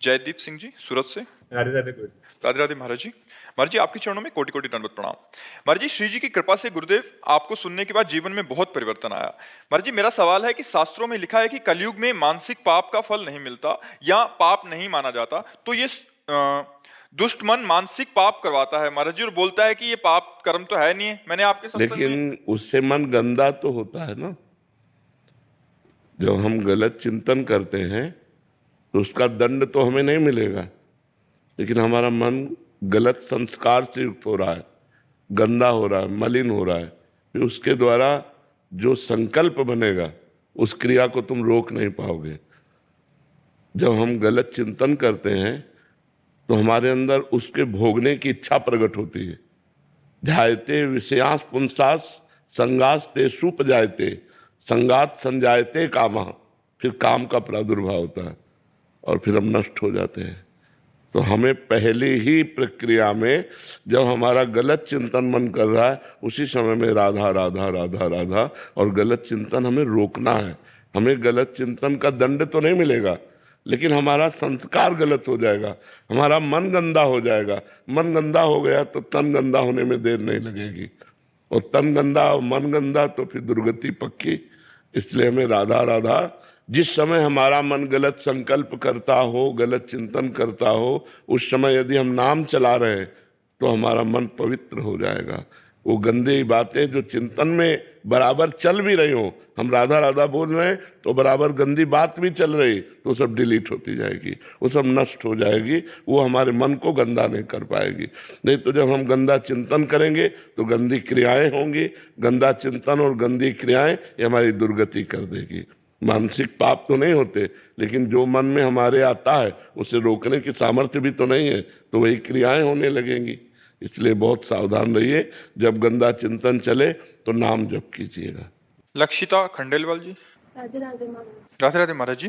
जयदीप सिंह जी सूरत से। राधे राधे। राधे राधे महाराज जी। महाराज जी आपके चरणों में कोटि कोटि दंडवत प्रणाम। महाराज जी श्री जी की कृपा से गुरुदेव आपको सुनने के बाद जीवन में बहुत परिवर्तन आया। महाराज जी मेरा सवाल है कि शास्त्रों में लिखा है कि कलयुग में मानसिक पाप का फल नहीं मिलता या पाप नहीं माना जाता, तो ये दुष्ट मन मानसिक पाप करवाता है महाराज जी और बोलता है कि ये पाप कर्म तो है नहीं है। मैंने आपके सत्संग लेकिन उससे मन गंदा तो होता है ना। जब हम गलत चिंतन करते हैं तो उसका दंड तो हमें नहीं मिलेगा, लेकिन हमारा मन गलत संस्कार से युक्त हो रहा है, गंदा हो रहा है, मलिन हो रहा है। फिर उसके द्वारा जो संकल्प बनेगा उस क्रिया को तुम रोक नहीं पाओगे। जब हम गलत चिंतन करते हैं तो हमारे अंदर उसके भोगने की इच्छा प्रकट होती है। ध्यायते विषयास पुंसास संगास ते सुपजायते संगात संजायते कामा, फिर काम का प्रादुर्भाव होता है और फिर हम नष्ट हो जाते हैं। तो हमें पहली ही प्रक्रिया में जब हमारा गलत चिंतन मन कर रहा है उसी समय में राधा राधा राधा राधा और गलत चिंतन हमें रोकना है। हमें गलत चिंतन का दंड तो नहीं मिलेगा, लेकिन हमारा संस्कार गलत हो जाएगा, हमारा मन गंदा हो जाएगा। मन गंदा हो गया तो तन गंदा होने में देर नहीं लगेगी, और तन गंदा और मन गंदा तो फिर दुर्गति पक्की। इसलिए हमें राधा राधा, जिस समय हमारा मन गलत संकल्प करता हो, गलत चिंतन करता हो, उस समय यदि हम नाम चला रहे हैं तो हमारा मन पवित्र हो जाएगा। वो गंदी बातें जो चिंतन में बराबर चल भी रही हो, हम राधा राधा बोल रहे हैं तो बराबर गंदी बात भी चल रही, तो सब डिलीट होती जाएगी, वो सब नष्ट हो जाएगी। वो हमारे मन को गंदा नहीं कर पाएगी। नहीं तो जब हम गंदा चिंतन करेंगे तो गंदी क्रियाएं होंगी। गंदा चिंतन और गंदी क्रियाएं ये हमारी दुर्गति कर देगी। मानसिक पाप तो नहीं होते, लेकिन जो मन में हमारे आता है उसे रोकने की सामर्थ्य भी तो नहीं है, तो वही क्रियाएं होने लगेंगी। इसलिए बहुत सावधान रहिए, जब गंदा चिंतन चले तो नाम जप कीजिएगा। लक्षिता खंडेलवाल जी। राधे राधे महाराज। राधे राधे महाराज जी।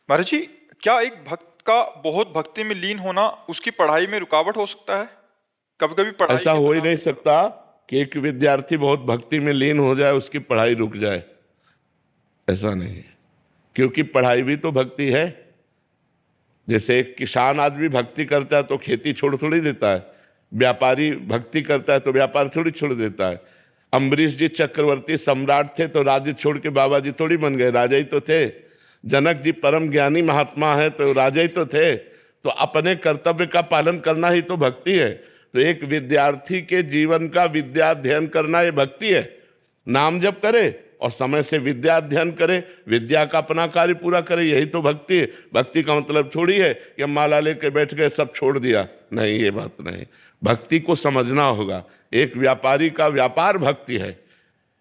महाराज जी क्या एक भक्त का बहुत भक्ति में लीन होना उसकी पढ़ाई में रुकावट हो सकता है? कभी कभी पढ़ाई ऐसा हो ही नहीं सकता कि एक विद्यार्थी बहुत भक्ति में लीन हो जाए उसकी पढ़ाई रुक जाए, ऐसा नहीं है। क्योंकि पढ़ाई भी तो भक्ति है। जैसे एक किसान आदमी भक्ति करता है तो खेती छोड़ थोड़ी देता है, व्यापारी भक्ति करता है तो व्यापार थोड़ी छोड़ देता है। अम्बरीश जी चक्रवर्ती सम्राट थे तो राज्य छोड़ के बाबा जी थोड़ी बन गए, राजा ही तो थे। जनक जी परम ज्ञानी महात्मा है तो राजा ही तो थे। तो अपने कर्तव्य का पालन करना ही तो भक्ति है। तो एक विद्यार्थी के जीवन का विद्या अध्ययन करना ये भक्ति है। नाम जप करे और समय से विद्या अध्ययन करे, विद्या का अपना कार्य पूरा करे, यही तो भक्ति है। भक्ति का मतलब थोड़ी है कि हम माला लेके बैठ गए सब छोड़ दिया, नहीं, ये बात नहीं। भक्ति को समझना होगा। एक व्यापारी का व्यापार भक्ति है,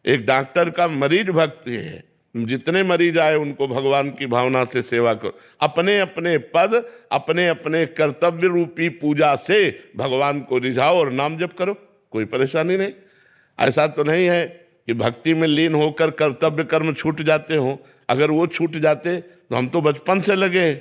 एक डॉक्टर का मरीज भक्ति है। जितने मरीज आए उनको भगवान की भावना से सेवा करो। अपने अपने पद, अपने अपने कर्तव्य रूपी पूजा से भगवान को रिझाओ और नाम जप करो, कोई परेशानी नहीं। ऐसा तो नहीं है कि भक्ति में लीन होकर कर्तव्य कर्म छूट जाते हो। अगर वो छूट जाते तो हम तो बचपन से लगे,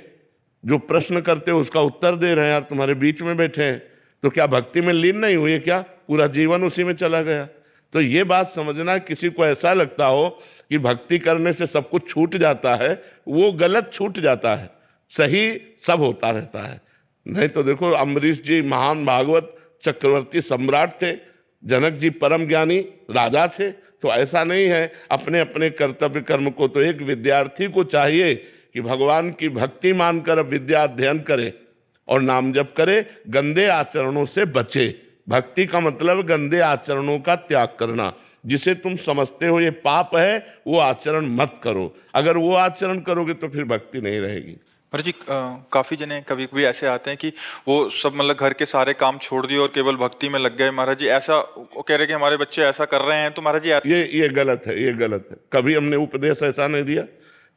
जो प्रश्न करते हो उसका उत्तर दे रहे हैं, यार तुम्हारे बीच में बैठे हैं, तो क्या भक्ति में लीन नहीं हुए? क्या पूरा जीवन उसी में चला गया? तो ये बात समझना, किसी को ऐसा लगता हो कि भक्ति करने से सब कुछ छूट जाता है, वो गलत छूट जाता है। सही सब होता रहता है। नहीं तो देखो, अम्बरीश जी महान भागवत चक्रवर्ती सम्राट थे, जनक जी परम ज्ञानी राजा थे। तो ऐसा नहीं है। अपने अपने कर्तव्य कर्म को तो एक विद्यार्थी को चाहिए कि भगवान की भक्ति मानकर विद्या अध्ययन करे और नाम जप करे, गंदे आचरणों से बचे। भक्ति का मतलब गंदे आचरणों का त्याग करना। जिसे तुम समझते हो ये पाप है, वो आचरण मत करो। अगर वो आचरण करोगे तो फिर भक्ति नहीं रहेगी। महाराज जी काफी जने कभी कभी ऐसे आते हैं कि वो सब मतलब घर के सारे काम छोड़ दिए और केवल भक्ति में लग गए। महाराज जी ऐसा कह रहे कि हमारे बच्चे ऐसा कर रहे हैं, तो महाराज जी ये गलत है, ये गलत है। कभी हमने उपदेश ऐसा नहीं दिया,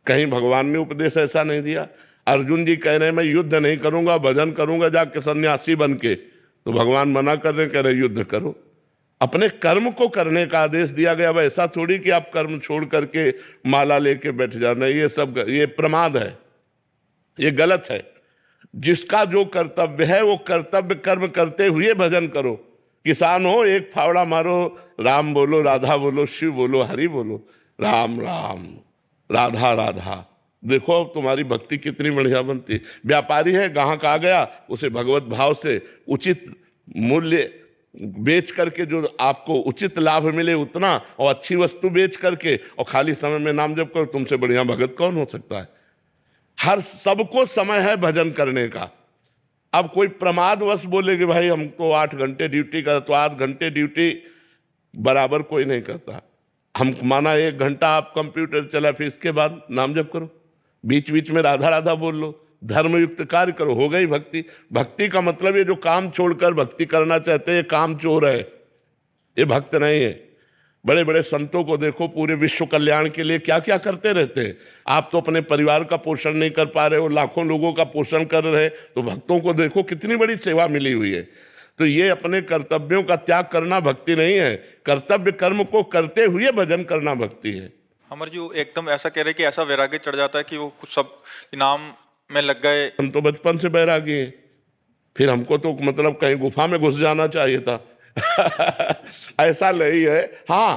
कहीं भगवान ने उपदेश ऐसा नहीं दिया। अर्जुन जी कह रहे हैं मैं युद्ध नहीं करूंगा, भजन करूंगा जाके सन्यासी बन के, तो भगवान मना कर रहे, कह रहे युद्ध करो। अपने कर्म को करने का आदेश दिया गया। अब ऐसा थोड़ी कि आप कर्म छोड़ करके माला लेके बैठ जाना, ये सब ये प्रमाद है, ये गलत है। जिसका जो कर्तव्य है वो कर्तव्य कर्म करते हुए भजन करो। किसान हो, एक फावड़ा मारो, राम बोलो, राधा बोलो, शिव बोलो, हरि बोलो, राम राम, राधा राधा, देखो अब तुम्हारी भक्ति कितनी बढ़िया बनती है। व्यापारी है, ग्राहक आ गया, उसे भगवत भाव से उचित मूल्य बेच करके जो आपको उचित लाभ मिले उतना, और अच्छी वस्तु बेच करके और खाली समय में नाम जप करो, तुमसे बढ़िया भगत कौन हो सकता है। हर सबको समय है भजन करने का। अब कोई प्रमादवश बोले कि भाई हमको 8 घंटे ड्यूटी का, तो 8 घंटे ड्यूटी बराबर कोई नहीं करता। हम माना 1 घंटा आप कंप्यूटर चला, फिर इसके बाद नाम जप करो, बीच बीच में राधा राधा बोल लो, धर्मयुक्त कार्य करो, हो गई भक्ति। भक्ति का मतलब ये जो काम छोड़कर भक्ति करना चाहते हैं, ये काम चोर है, ये भक्त नहीं है। बड़े बड़े संतों को देखो, पूरे विश्व कल्याण के लिए क्या क्या करते रहते हैं। आप तो अपने परिवार का पोषण नहीं कर पा रहे हो, लाखों लोगों का पोषण कर रहे हैं, तो भक्तों को देखो कितनी बड़ी सेवा मिली हुई है। तो ये अपने कर्तव्यों का त्याग करना भक्ति नहीं है, कर्तव्य कर्म को करते हुए भजन करना भक्ति है। अमर जी, वो एकदम ऐसा कह रहे कि ऐसा वैराग्य चढ़ जाता है कि वो कुछ सब नाम में लग गए। हम तो बचपन से बैरागी हैं, फिर हमको तो मतलब कहीं गुफा में घुस जाना चाहिए था। ऐसा नहीं है। हाँ,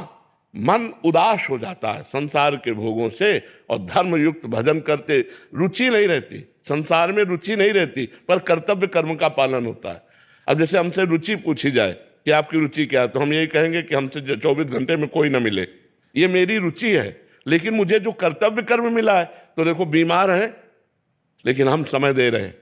मन उदास हो जाता है संसार के भोगों से, और धर्मयुक्त भजन करते रुचि नहीं रहती, संसार में रुचि नहीं रहती, पर कर्तव्य कर्म का पालन होता है। अब जैसे हमसे रुचि पूछी जाए कि आपकी रुचि क्या है, तो हम यही कहेंगे कि हमसे 24 घंटे में कोई ना मिले, ये मेरी रुचि है। लेकिन मुझे जो कर्तव्य कर्म मिला है, तो देखो बीमार है लेकिन हम समय दे रहे हैं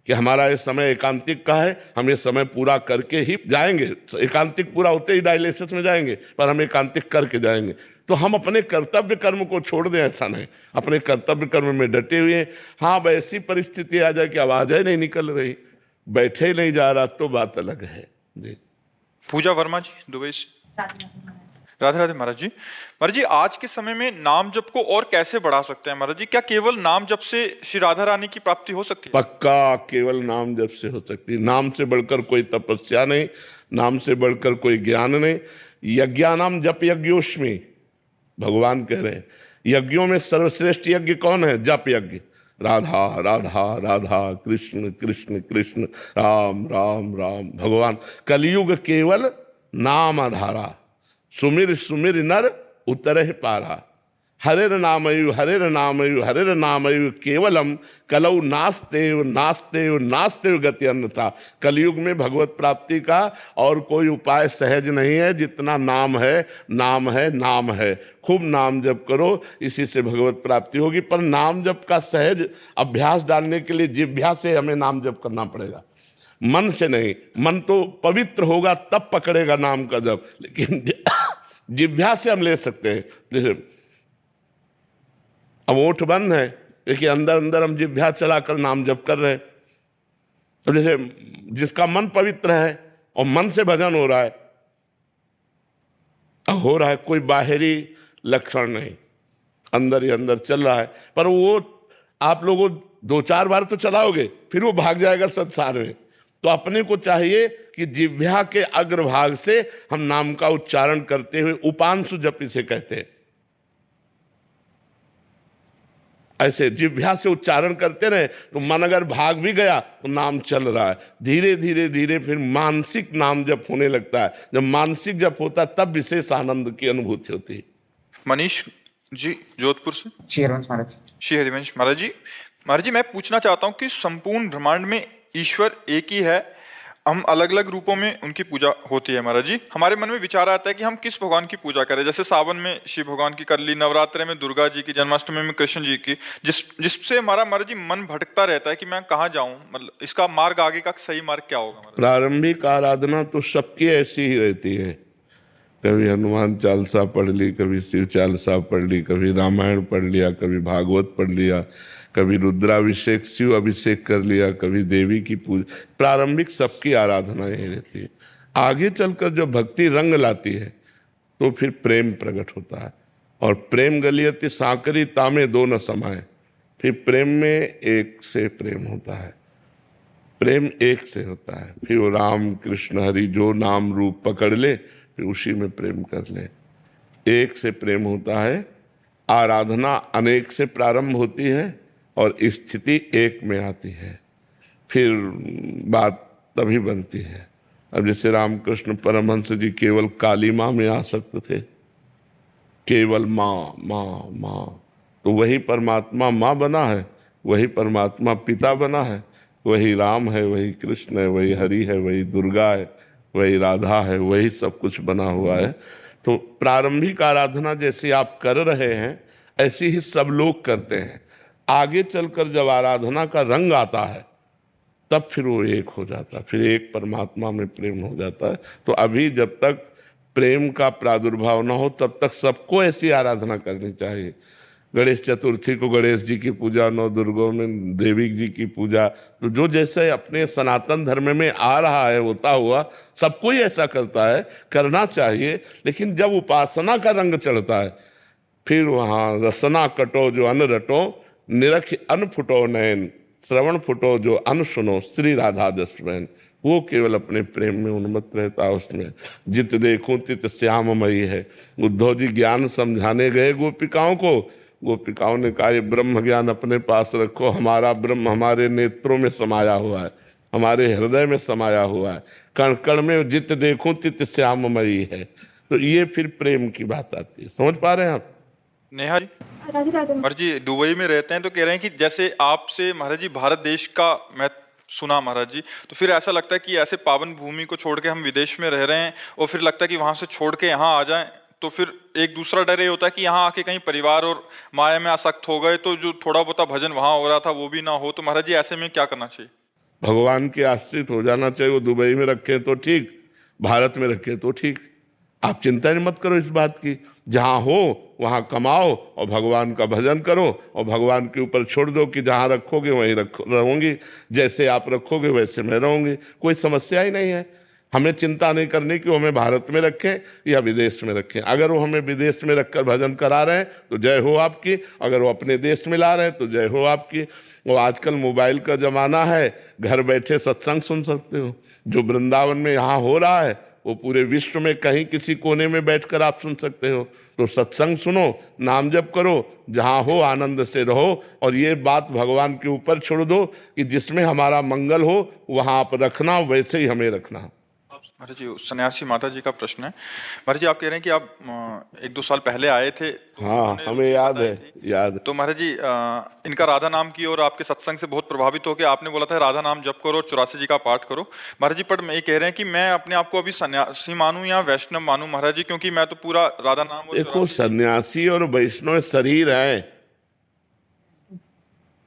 कि हमारा ये समय एकांतिक का है, हम ये समय पूरा करके ही जाएंगे। एकांतिक पूरा होते ही डायलिसिस में जाएंगे, पर हम एकांतिक करके जाएंगे। तो हम अपने कर्तव्य कर्म को छोड़ दें, ऐसा नहीं, अपने कर्तव्य कर्म में डटे हुए हैं। हाँ, वैसी परिस्थिति आ जाए कि आवाज़ें नहीं निकल रही, बैठे ही नहीं जा रहा, तो बात अलग है जी। पूजा वर्मा जी, दुबई से। राधे राधे महाराज जी। महाराज जी, आज के समय में नाम जप को और कैसे बढ़ा सकते हैं महाराज जी? क्या केवल नाम जप से श्री राधा रानी की प्राप्ति हो सकती है? पक्का केवल नाम जप से हो सकती है। नाम से बढ़कर कोई तपस्या नहीं, नाम से बढ़कर कोई ज्ञान नहीं। यज्ञानाम जप यज्ञोष्मी, भगवान कह रहे हैं यज्ञों में सर्वश्रेष्ठ यज्ञ कौन है? जप यज्ञ। राधा राधा राधा, कृष्ण कृष्ण कृष्ण, राम राम राम। भगवान कलयुग केवल नाम आधारा, सुमिर सुमिर नर उतरहि पारा। हरेर नामयु हरेर नामयु हरेर नामयु केवलम कलौ नास्तेव नास्तेव नास्तेव गति अन्यथा। कलयुग में भगवत प्राप्ति का और कोई उपाय सहज नहीं है जितना नाम है, नाम है, नाम है। खूब नाम जप करो, इसी से भगवत प्राप्ति होगी। पर नाम जप का सहज अभ्यास डालने के लिए जिह्वा से हमें नाम जप करना पड़ेगा, मन से नहीं। मन तो पवित्र होगा तब पकड़ेगा नाम का जप, लेकिन जिह्वा से हम ले सकते हैं। जैसे अब ओठ बंद है, लेकिन अंदर अंदर हम जिह्वा चलाकर नाम जप कर रहे हैं। तो जैसे जिसका मन पवित्र है और मन से भजन हो रहा है, कोई बाहरी लक्षण नहीं, अंदर ही अंदर चल रहा है। पर वो आप लोगों 2-4 बार तो चलाओगे, फिर वो भाग जाएगा संसार में। तो अपने को चाहिए कि जिह्वा के अग्रभाग से हम नाम का उच्चारण करते हुए, उपांशु जप इसे कहते हैं, ऐसे जिह्वा से उच्चारण करते रहे तो मन अगर भाग भी गया तो नाम चल रहा है। धीरे धीरे धीरे फिर मानसिक नाम जप होने लगता है। जब मानसिक जप होता है तब विशेष आनंद की अनुभूति होती है। मनीष जी, जोधपुर से। श्री हरिवंश महाराज। श्री हरिवंश महाराज जी। महाराज जी, मैं पूछना चाहता हूँ कि संपूर्ण ब्रह्मांड में ईश्वर एक ही है, हम अलग अलग रूपों में उनकी पूजा होती है। महाराज जी, हमारे मन में विचार आता है कि हम किस भगवान की पूजा करें। जैसे सावन में शिव भगवान की कर ली, नवरात्रे में दुर्गा जी की, जन्माष्टमी में कृष्ण जी की, जिससे हमारा महाराज जी मन भटकता रहता है कि मैं कहाँ जाऊं, मतलब इसका मार्ग आगे का सही मार्ग क्या होगा? प्रारंभिक आराधना तो सबकी ऐसी ही रहती है। कभी हनुमान चालीसा पढ़ ली, कभी शिव चालीसा पढ़ ली, कभी रामायण पढ़ लिया, कभी भागवत पढ़ लिया, कभी रुद्राभिषेक शिव अभिषेक कर लिया, कभी देवी की पूजा। प्रारंभिक सबकी आराधना यही रहती है। आगे चलकर जो भक्ति रंग लाती है तो फिर प्रेम प्रकट होता है। और प्रेम गलियति सांकरी तामे दो न समाये। फिर प्रेम में एक से प्रेम होता है, प्रेम एक से होता है। फिर वो राम कृष्ण हरि जो नाम रूप पकड़ ले, फिर उसी में प्रेम कर ले। एक से प्रेम होता है। आराधना अनेक से प्रारंभ होती है और स्थिति एक में आती है, फिर बात तभी बनती है। अब जैसे रामकृष्ण परमहंस जी केवल काली माँ में आसक्त थे, केवल माँ माँ माँ, तो वही परमात्मा माँ बना है, वही परमात्मा पिता बना है, वही राम है, वही कृष्ण है, वही हरि है, वही दुर्गा है, वही राधा है, वही सब कुछ बना हुआ है। तो प्रारंभिक आराधना जैसे आप कर रहे हैं ऐसी ही सब लोग करते हैं। आगे चलकर जब आराधना का रंग आता है तब फिर वो एक हो जाता है, फिर एक परमात्मा में प्रेम हो जाता है। तो अभी जब तक प्रेम का प्रादुर्भाव न हो तब तक सबको ऐसी आराधना करनी चाहिए। गणेश चतुर्थी को गणेश जी की पूजा, नौ दुर्गों में देवी जी की पूजा, तो जो जैसे अपने सनातन धर्म में आ रहा है होता हुआ सबको ही ऐसा करता है, करना चाहिए। लेकिन जब उपासना का रंग चढ़ता है फिर वहाँ रसना कटो जो अन्न रटो, निरख अन्न फुटो नयन, श्रवण फुटो जो अन्न सुनो, श्री राधा जसवैन। वो केवल अपने प्रेम में उन्मत्त रहता है, उसमें जित देखूं तित श्याममयी है। उद्धव जी ज्ञान समझाने गए गोपिकाओं को, गोपिकाओं ने कहा ये ब्रह्म ज्ञान अपने पास रखो, हमारा ब्रह्म हमारे नेत्रों में समाया हुआ है, हमारे हृदय में समाया हुआ है, कण कण में जित देखूं तित श्याममयी है। तो ये फिर प्रेम की बात आती है। समझ पा रहे हैं आप? नेहा जी, राधे राधे। महाराज जी दुबई में रहते हैं तो कह रहे हैं कि जैसे आपसे महाराज जी भारत देश का मैं सुना महाराज जी, तो फिर ऐसा लगता है कि ऐसे पावन भूमि को छोड़ के हम विदेश में रह रहे हैं और फिर लगता है कि वहां से छोड़ के यहाँ आ जाएं, तो फिर एक दूसरा डर ये होता है कि यहाँ आके कहीं परिवार और माया में आसक्त हो गए तो जो थोड़ा बहुत भजन वहां हो रहा था वो भी ना हो। तो महाराज जी ऐसे में क्या करना चाहिए? भगवान के आश्रित हो जाना चाहिए। वो दुबई में रखें तो ठीक, भारत में रखें तो ठीक। आप चिंता नहीं मत करो इस बात की, जहाँ हो वहाँ कमाओ और भगवान का भजन करो और भगवान के ऊपर छोड़ दो कि जहाँ रखोगे वहीं रहूंगी, जैसे आप रखोगे वैसे मैं रहूंगी, कोई समस्या ही नहीं है। हमें चिंता नहीं करनी कि वो हमें भारत में रखें या विदेश में रखें। अगर वो हमें विदेश में रखकर भजन करा रहे हैं तो जय हो आपकी, अगर वो अपने देश में ला रहे हैं तो जय हो आपकी। वो आजकल मोबाइल का ज़माना है, घर बैठे सत्संग सुन सकते हो। जो वृंदावन में यहाँ हो रहा है वो पूरे विश्व में कहीं किसी कोने में बैठकर आप सुन सकते हो। तो सत्संग सुनो, नाम जप करो, जहाँ हो आनंद से रहो और ये बात भगवान के ऊपर छोड़ दो कि जिसमें हमारा मंगल हो वहाँ आप रखना, वैसे ही हमें रखना। महाराज जी सन्यासी माता जी का प्रश्न है। महाराज जी आप कह रहे हैं कि आप 1-2 साल पहले आए थे तो हाँ, हमें याद है, याद। तो महाराज जी इनका राधा नाम की और आपके सत्संग से बहुत प्रभावित होकर आपने बोला था राधा नाम जप करो और 84 जी का पाठ करो। महाराज जी पर ये कह रहे हैं कि मैं अपने आप को अभी सन्यासी मानूं या वैष्णव मानूं महाराज जी, क्योंकि मैं तो पूरा राधा नाम और देखो सन्यासी और वैष्णव शरीर है,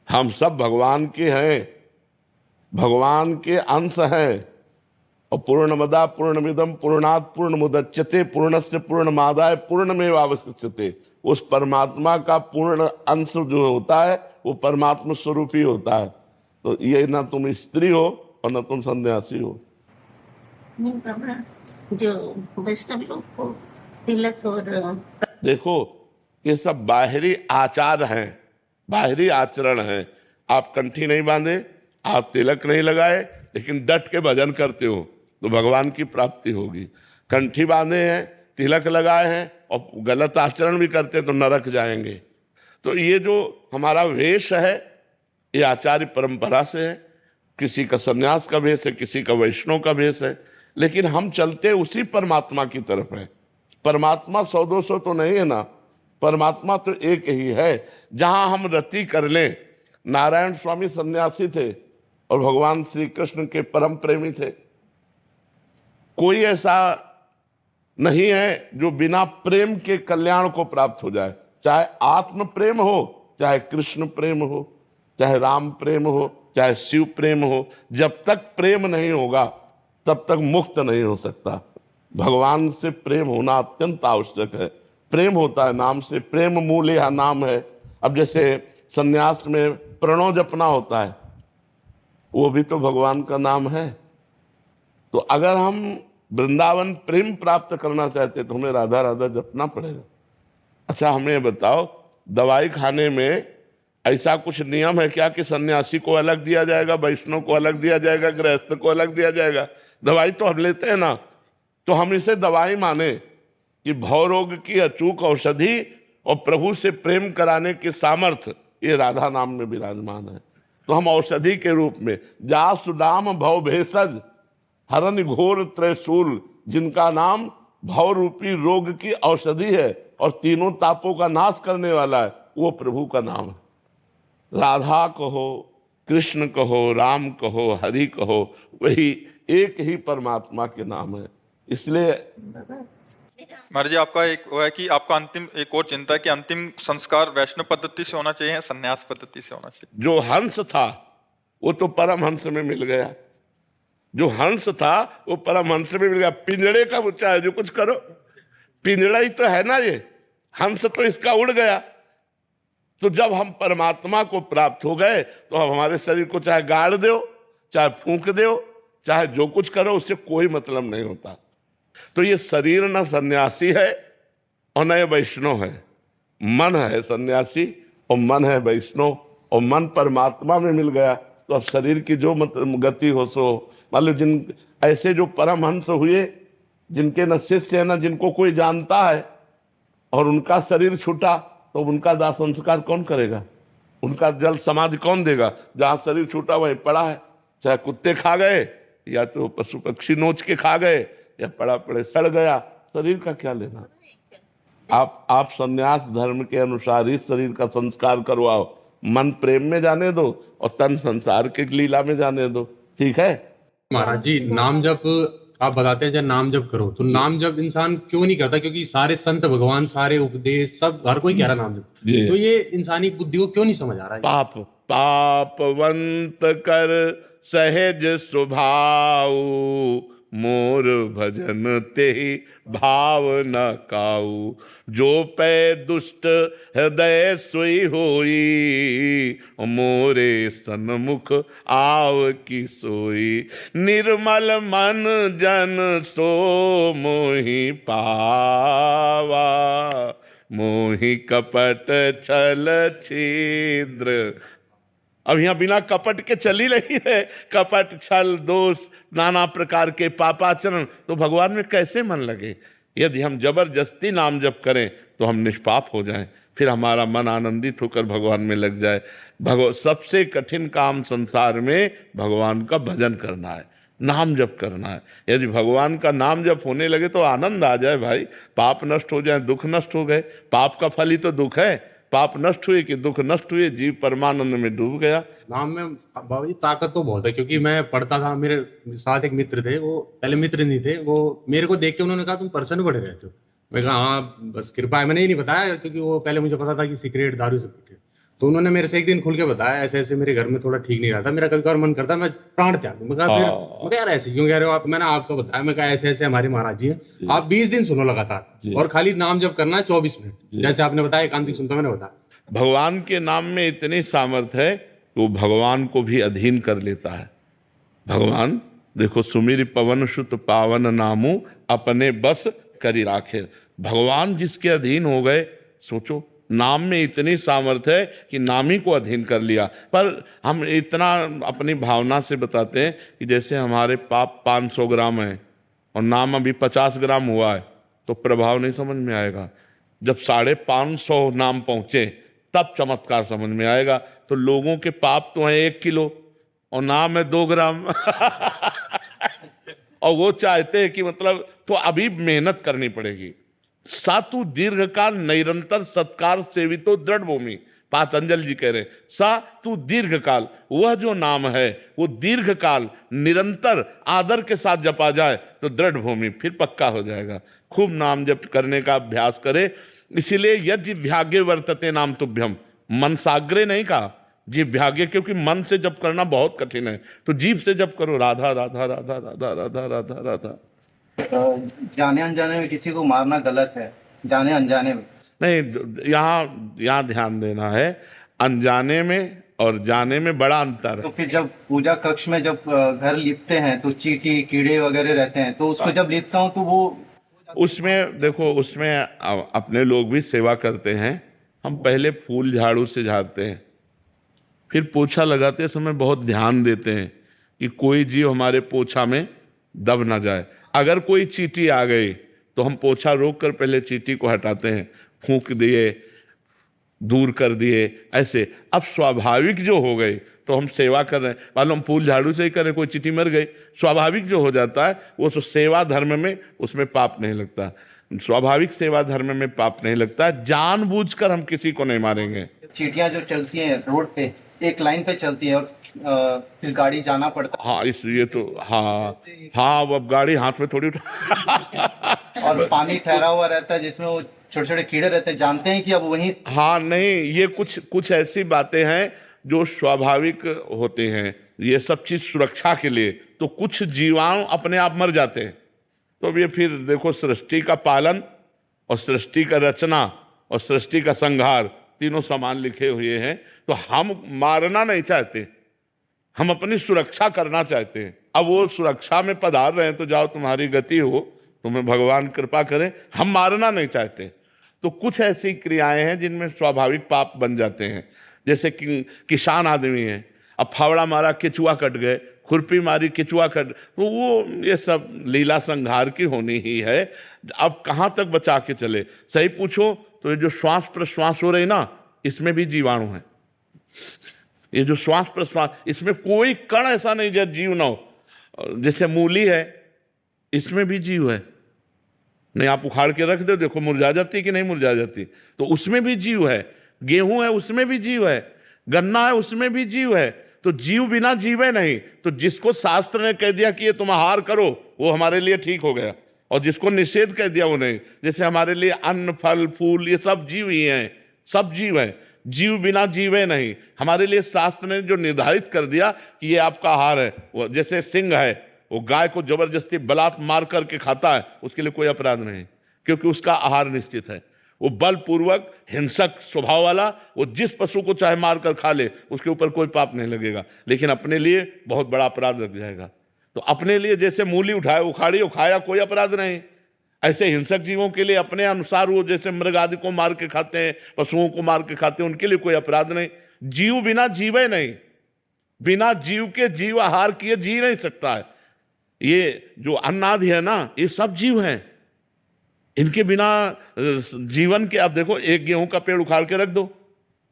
हम सब भगवान के हैं, भगवान के अंश हैं। और पूर्णमदा पूर्णमिदम पूर्णात् पूर्णमुदच्यते पूर्णस्य पूर्णमादाय पूर्णमेवावशिष्यते। उस परमात्मा का पूर्ण अंश जो होता है वो परमात्मा स्वरूप ही होता है। तो ये ना तुम स्त्री हो और ना तुम सन्यासी हो। नहीं बाबा, जो वैष्णव लोग को तिलक और देखो ये सब बाहरी आचार हैं, बाहरी आचरण हैं। आप कंठी नहीं बांधे, आप तिलक नहीं लगाए, लेकिन डट के भजन करते हो तो भगवान की प्राप्ति होगी। कंठी बांधे हैं, तिलक लगाए हैं और गलत आचरण भी करते तो नरक जाएंगे। तो ये जो हमारा वेश है ये आचार्य परंपरा से है। किसी का सन्यास का वेश है, किसी का वैष्णव का वेश है, लेकिन हम चलते उसी परमात्मा की तरफ है। परमात्मा 100-200 तो नहीं है ना, परमात्मा तो एक ही है। जहां हम रति कर लें, नारायण स्वामी सन्यासी थे और भगवान श्री कृष्ण के परम प्रेमी थे। कोई ऐसा नहीं है जो बिना प्रेम के कल्याण को प्राप्त हो जाए। चाहे आत्म प्रेम हो, चाहे कृष्ण प्रेम हो, चाहे राम प्रेम हो, चाहे शिव प्रेम हो, जब तक प्रेम नहीं होगा तब तक मुक्त नहीं हो सकता। भगवान से प्रेम होना अत्यंत आवश्यक है। प्रेम होता है नाम से, प्रेम मूल यह नाम है। अब जैसे सन्यास में प्रणव जपना होता है, वो भी तो भगवान का नाम है। तो अगर हम वृंदावन प्रेम प्राप्त करना चाहते तो हमें राधा राधा जपना पड़ेगा। अच्छा हमें बताओ, दवाई खाने में ऐसा कुछ नियम है क्या कि सन्यासी को अलग दिया जाएगा, वैष्णव को अलग दिया जाएगा, गृहस्थ को अलग दिया जाएगा? दवाई तो हम लेते हैं ना, तो हम इसे दवाई माने कि भव रोग की अचूक औषधि और प्रभु से प्रेम कराने के सामर्थ्य ये राधा नाम में विराजमान है। तो हम औषधि के रूप में जा सुदाम भव भेषज हरन घोर त्रैशूल, जिनका नाम भव रूपी रोग की औषधि है और तीनों तापों का नाश करने वाला है, वो प्रभु का नाम है। राधा कहो, कृष्ण कहो, राम कहो, हरि कहो, वही एक ही परमात्मा के नाम है। इसलिए महाराज जी आपका एक वो है कि आपका अंतिम एक और चिंता है कि अंतिम संस्कार वैष्णव पद्धति से होना चाहिए, संन्यास पद्धति से होना चाहिए। जो हंस था वो तो परम हंस में मिल गया, जो हंस था वो परम हंस में मिल गया। पिंजड़े का बच्चा है, जो कुछ करो, पिंजड़ा ही तो है ना ये, हंस तो इसका उड़ गया। तो जब हम परमात्मा को प्राप्त हो गए तो अब हमारे शरीर को चाहे गाड़ दो, चाहे फूंक दो, चाहे जो कुछ करो, उससे कोई मतलब नहीं होता। तो ये शरीर न सन्यासी है और न ये वैष्णव है, मन है सन्यासी और मन है वैष्णव, और मन परमात्मा में मिल गया तो अब शरीर की जो गति हो सो। मान लो जिन ऐसे जो परमहंस हुए, जिनके न शिष्य है न जिनको कोई जानता है, और उनका शरीर छूटा तो उनका दाह संस्कार कौन करेगा, उनका जल समाधि कौन देगा? जहाँ शरीर छूटा वहीं पड़ा है, चाहे कुत्ते खा गए या तो पशु पक्षी नोच के खा गए या पड़ा पड़े सड़ गया, शरीर का क्या लेना। आप संन्यास धर्म के अनुसार ही शरीर का संस्कार करवाओ, मन प्रेम में जाने दो और तन संसार के लीला में जाने दो, ठीक है। महाराज जी नाम जप आप बताते हैं जब नाम जप करो, तो नाम जप इंसान क्यों नहीं करता? क्योंकि सारे संत भगवान, सारे उपदेश, सब हर कोई कह रहा नाम जप, तो ये इंसानी बुद्धि को क्यों नहीं समझ आ रहा है? पापवंत कर सहज स्वभाव, मोर भजन ते भाव न काऊ। जो पै दुष्ट हृदय सोई होई, मोरे सन्मुख आव की सोई। निर्मल मन जन सो मोहि पावा, मोहि कपट छल छिद्र। अब यहाँ बिना कपट के चल ही रही है, कपट छल दोष नाना प्रकार के पापाचरण, तो भगवान में कैसे मन लगे? यदि हम जबरदस्ती नाम जप करें तो हम निष्पाप हो जाएं, फिर हमारा मन आनंदित होकर भगवान में लग जाए। सबसे कठिन काम संसार में भगवान का भजन करना है, नाम जप करना है। यदि भगवान का नाम जप होने लगे तो आनंद आ जाए भाई, पाप नष्ट हो जाए, दुख नष्ट हो गए। पाप का फल ही तो दुख है, पाप नष्ट हुए कि दुख नष्ट हुए, जीव परमानंद में डूब गया। नाम में बाबा जी ताकत तो बहुत है, क्योंकि मैं पढ़ता था, मेरे साथ एक मित्र थे, वो पहले मित्र नहीं थे, वो मेरे को देख के उन्होंने कहा तुम पर्सन बढ़ गए थे। मैं कहा हाँ बस कृपा है। मैंने ये नहीं बताया क्योंकि वो पहले मुझे पता था कि सिगरेट दारू से पीते, तो उन्होंने मेरे से एक दिन खुल के बताया ऐसे ऐसे मेरे घर में थोड़ा ठीक नहीं रहा था, मेरा कभी कभार मन करता मैं प्राण त्याग दूं। मैं कहा फिर मैं कह यार ऐसे क्यों कह रहे हो आप? मैंने आपको बताया, मैं कहा ऐसे ऐसे हमारी महाराज जी है, आप 20 दिन सुनो लगातार, और खाली नाम जप करना है 24 मिनट, जैसे आपने बताया एकांतिक सुनता मैंने बताया। भगवान के नाम में इतनी सामर्थ्य है कि वो भगवान को भी अधीन कर लेता है। भगवान देखो, सुमिर पवन सुत पावन नामू अपने बस करी राखे। भगवान जिसके अधीन हो गए, सोचो नाम में इतनी सामर्थ्य है कि नाम ही को अधीन कर लिया। पर हम इतना अपनी भावना से बताते हैं कि जैसे हमारे पाप 500 ग्राम है और नाम अभी 50 ग्राम हुआ है, तो प्रभाव नहीं समझ में आएगा। जब 550 नाम पहुंचे तब चमत्कार समझ में आएगा। तो लोगों के पाप तो हैं 1 किलो और नाम है 2 ग्राम और वो चाहते हैं कि मतलब तो अभी मेहनत करनी पड़ेगी। सातु दीर्घकाल निरंतर सत्कार सेवितो दृढ़ भूमि, पातंजल जी कह रहे हैं सा तू दीर्घकाल, वह जो नाम है वो दीर्घकाल निरंतर आदर के साथ जपा जाए तो दृढ़ भूमि, फिर पक्का हो जाएगा। खूब नाम जप करने का अभ्यास करे। इसीलिए यज्ञ भाग्य वर्तते नाम तुभ्यम, मन साग्रे नहीं कहा, जीव भाग्य, क्योंकि मन से जप करना बहुत कठिन है, तो जीव से जप करो राधा राधा राधा राधा राधा राधा राधा। जाने अनजाने में किसी को मारना गलत है, जाने अनजाने में नहीं। यहाँ ध्यान देना है, अनजाने में और जाने में बड़ा अंतर है। तो फिर जब पूजा कक्ष में जब घर लिपते हैं तो चींटी कीड़े वगैरह रहते हैं, तो उसको जब लिपता हूँ तो वो उसमें देखो, उसमें अपने लोग भी सेवा करते हैं। हम पहले फूल झाड़ू से झाड़ते हैं, फिर पोछा लगाते समय बहुत ध्यान देते हैं कि कोई जीव हमारे पोछा में दब ना जाए। अगर कोई चींटी आ गई तो हम पोछा रोक कर पहले चींटी को हटाते हैं, फूंक दिए, दूर कर दिए ऐसे। अब स्वाभाविक जो हो गई तो हम सेवा कर रहे हैं, मालूम फूल झाड़ू से ही करें, कोई चींटी मर गई, स्वाभाविक जो हो जाता है वो सेवा धर्म में, उसमें पाप नहीं लगता। स्वाभाविक सेवा धर्म में पाप नहीं लगता। जानबूझकर हम किसी को नहीं मारेंगे। चींटियां जो चलती हैं रोड पे, एक लाइन पे चलती है और फिर गाड़ी जाना पड़ता हाँ, इसलिए तो हाँ वो अब गाड़ी हाथ में थोड़ी उठा है और पानी ठहरा हुआ रहता है जिसमें वो छोटे छोटे कीड़े रहते हैं, जानते हैं कि अब वहीं हाँ नहीं, ये कुछ ऐसी बातें हैं जो स्वाभाविक होते हैं। ये सब चीज सुरक्षा के लिए, तो कुछ जीवाणु अपने आप मर जाते हैं। तो अब ये फिर देखो, सृष्टि का पालन और सृष्टि का रचना और सृष्टि का संहार तीनों समान लिखे हुए हैं। तो हम मारना नहीं चाहते, हम अपनी सुरक्षा करना चाहते हैं। अब वो सुरक्षा में पधार रहे हैं तो जाओ, तुम्हारी गति हो, तुम्हें भगवान कृपा करें। हम मारना नहीं चाहते। तो कुछ ऐसी क्रियाएं हैं जिनमें स्वाभाविक पाप बन जाते हैं। जैसे कि किसान आदमी है, अब फावड़ा मारा केचुआ कट गए, खुरपी मारी केचुआ कट, तो वो ये सब लीला संहार की होनी ही है। अब कहाँ तक बचा के चले? सही पूछो तो ये जो श्वास प्रश्वास हो रही ना, इसमें भी जीवाणु है। ये जो श्वास प्रश्वास, इसमें कोई कण ऐसा नहीं जो जीव ना हो। जैसे मूली है, इसमें भी जीव है। नहीं, आप उखाड़ के रख दो, देखो मुरझा जाती कि नहीं मुरझा जाती, तो उसमें भी जीव है। गेहूं है, उसमें भी जीव है। गन्ना है, उसमें भी जीव है। तो जीव बिना जीवे नहीं। तो जिसको शास्त्र ने कह दिया कि ये तुम आहार करो, वो हमारे लिए ठीक हो गया, और जिसको निषेध कह दिया वो नहीं। जैसे हमारे लिए अन्न फल फूल ये सब जीव ही हैं, सब जीव हैं। जीव बिना जीवे नहीं। हमारे लिए शास्त्र ने जो निर्धारित कर दिया कि ये आपका आहार है, वो जैसे सिंह है, वो गाय को जबरदस्ती बलात् मार करके खाता है, उसके लिए कोई अपराध नहीं, क्योंकि उसका आहार निश्चित है। वो बलपूर्वक हिंसक स्वभाव वाला, वो जिस पशु को चाहे मार कर खा ले, उसके ऊपर कोई पाप नहीं लगेगा, लेकिन अपने लिए बहुत बड़ा अपराध लग जाएगा। तो अपने लिए जैसे मूली उठाए, उखाड़ी, उखाया, कोई अपराध नहीं। ऐसे हिंसक जीवों के लिए अपने अनुसार वो जैसे मृग आदि को मार के खाते हैं, पशुओं को मार के खाते हैं, उनके लिए कोई अपराध नहीं। जीव बिना जीवे नहीं, बिना जीव के जीव आहार किए जी नहीं सकता है। ये जो अन्नादि है ना, ये सब जीव हैं, इनके बिना जीवन के। आप देखो, एक गेहूं का पेड़ उखाड़ के रख दो,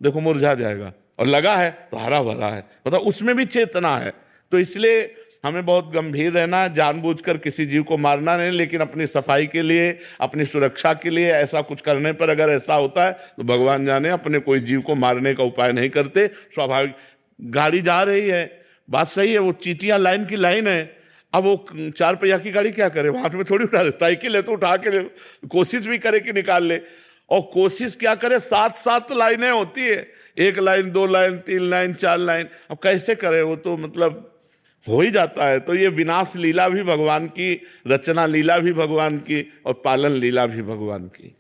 देखो मुरझा जाएगा, और लगा है तो हरा भरा है, मतलब उसमें भी चेतना है। तो इसलिए हमें बहुत गंभीर रहना है, जानबूझकर किसी जीव को मारना नहीं, लेकिन अपनी सफाई के लिए, अपनी सुरक्षा के लिए ऐसा कुछ करने पर अगर ऐसा होता है तो भगवान जाने, अपने कोई जीव को मारने का उपाय नहीं करते। स्वाभाविक गाड़ी जा रही है, बात सही है, वो चींटियां लाइन की लाइन है। अब वो 4 पहिया की गाड़ी क्या करे, हाथ में थोड़ी उठा दे। साइकिल है तो उठा के कोशिश भी करे कि निकाल ले, और कोशिश क्या करे, 7 लाइनें होती है, 1 लाइन 2 लाइन 3 लाइन 4 लाइन, अब कैसे करे? वो तो मतलब हो ही जाता है। तो ये विनाश लीला भी भगवान की, रचना लीला भी भगवान की, और पालन लीला भी भगवान की।